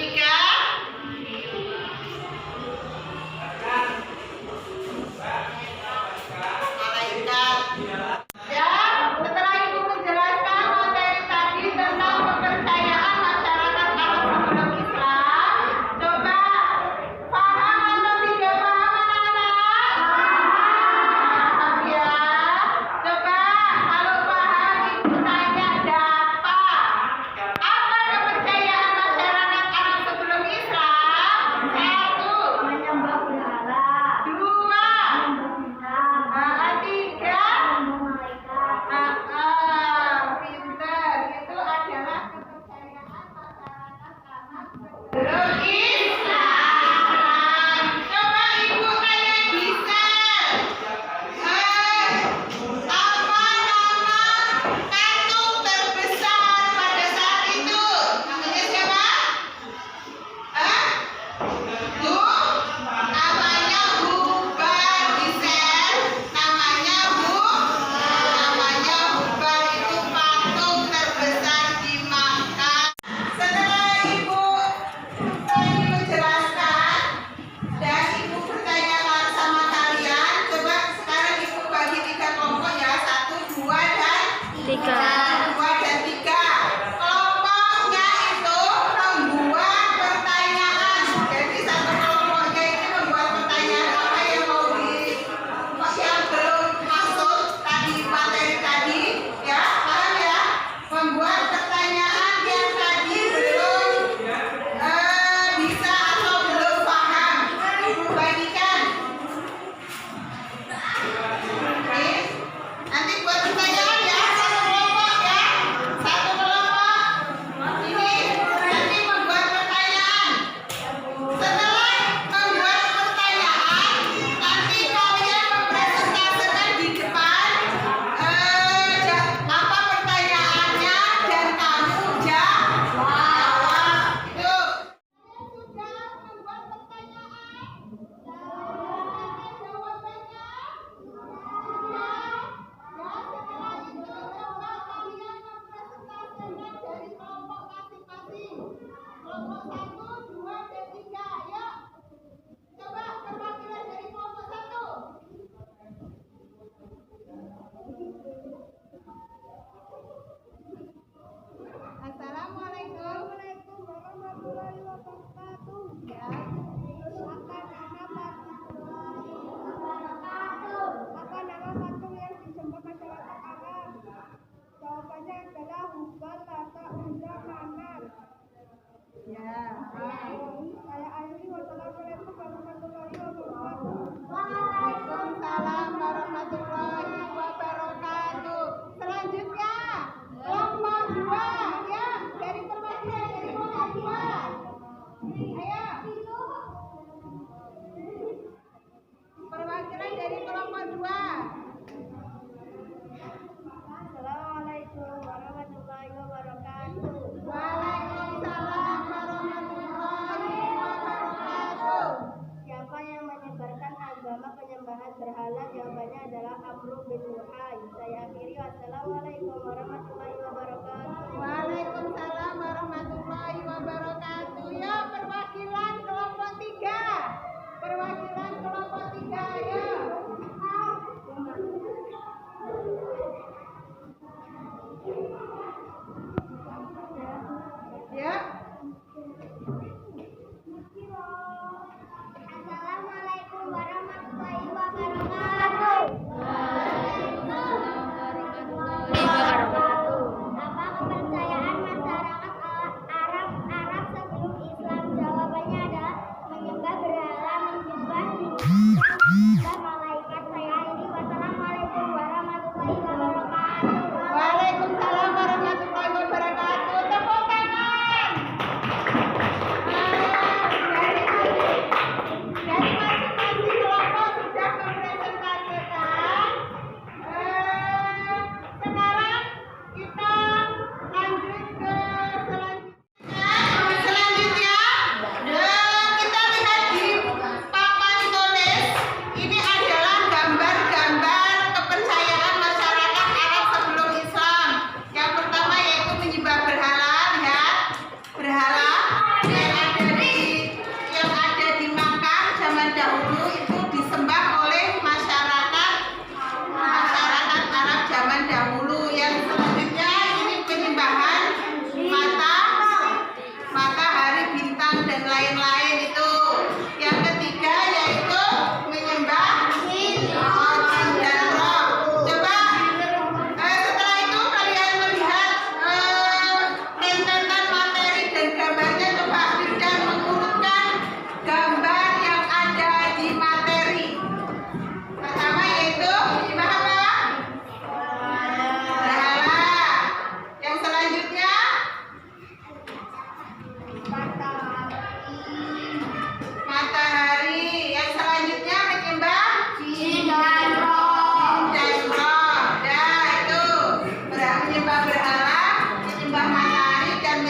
tiga. Malaikat. Ya, setelah Ibu menjelaskan materi tadi tentang kepercayaan masyarakat Arab sebelum Islam, coba paham atau tidak paham anak-anak? Paham ya. Coba kalau paham Ibu tanya dapat. Apa kepercayaan masyarakat Arab sebelum Islam? Satu. Menyembah berhala, Dua. Tiga. Pinter. Itu adalah kepercayaan masyarakat Arab sebelum Islam. Coba Ibu tanya Gisel. Apa nama kantong terbesar pada saat itu? Namanya siapa? Namanya Hubal. Gisel. Namanya Hubal. Itu patung terbesar di Makkah. Setelah Ibu tadi menjelaskan dan Ibu bertanyakan sama kalian, coba sekarang Ibu bagi 3 kelompok ya, 1, 2, dan 3. Kelompoknya itu membuat pertanyaan. Jadi satu kelompoknya ini membuat pertanyaan apa yang mau yang belum masuk tadi materi tadi, ya paham ya? Membuat pertanyaan yang tadi belum bisa atau belum paham. Ibu bagikan. Oke. Nanti buat pertanyaan ya, satu kelompok ya. Satu kelompok. Ini nanti membuat pertanyaan. Setelah membuat pertanyaan, nanti kalian mempresentasikan di depan apa pertanyaannya dan kamu jawab. Yuk. Sudah membuat pertanyaan. Jawabannya. Setelah itu coba kalian mempresentasikan dari kelompok masing-masing. Kelompok 1, 2, dan 3. Ayo. Coba perwakilan dari kelompok 1. Assalamualaikum. warahmatullahi wabarakatuh. Ya. Apa nama patung yang disembah masyarakat Arab? Jawabannya adalah Hubal, Lata, Uzza, Manat. Ya. Saya akhiri. Wassalamualaikum warahmatullahi wabarakatuh. Waalaikumsalam warahmatullahi wabarakatuh. Selanjutnya kelompok 2 ya, dari perwakilan dari kelompok 2. Ayo. Perwakilan dari kelompok 2. Assalamualaikum warahmatullahi wabarakatuh. Waalaikumsalam warahmatullahi wabarakatuh. Siapa yang menyebarkan agama penyembahan berhala? Jawabannya adalah Amru bin Luhai. Saya akhiri. Wassalamualaikum warahmatullahi wabarakatuh. Waalaikumsalam warahmatullahi wabarakatuh. Ya, perwakilan kelompok 3. Perwakilan kelompok 3 ayo. Ya. Assalamualaikum warahmatullahi wabarakatuh. Apa kepercayaan masyarakat Arab sebelum Islam? Jawabannya adalah menyembah berhala, menyembah malaikat.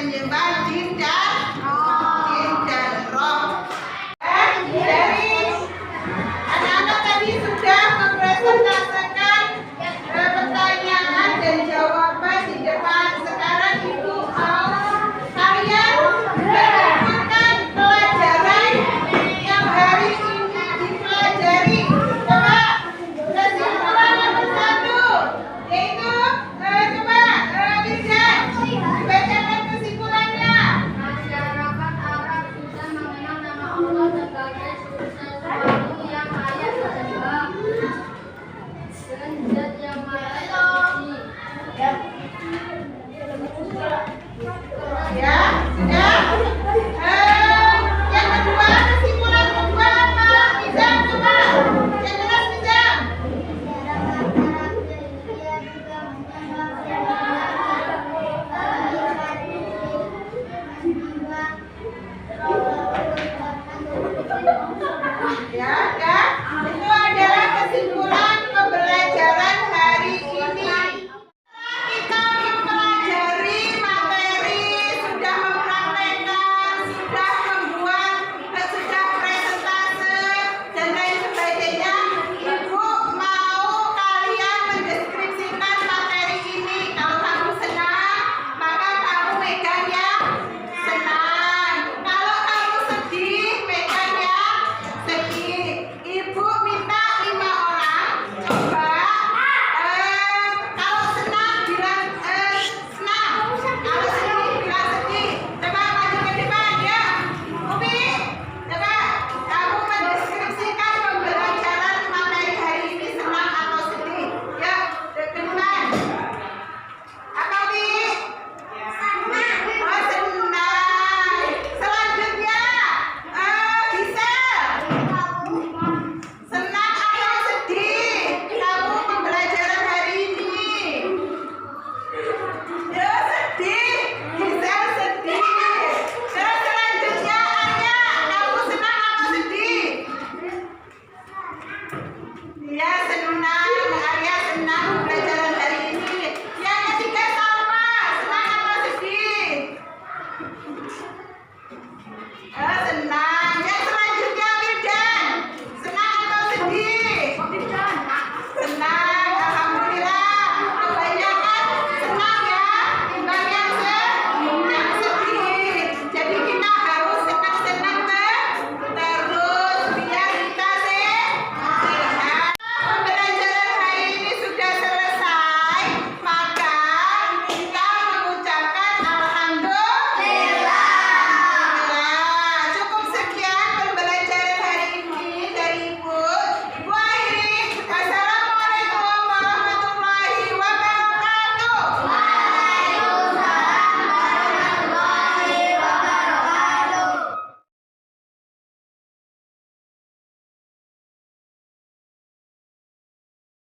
menyembah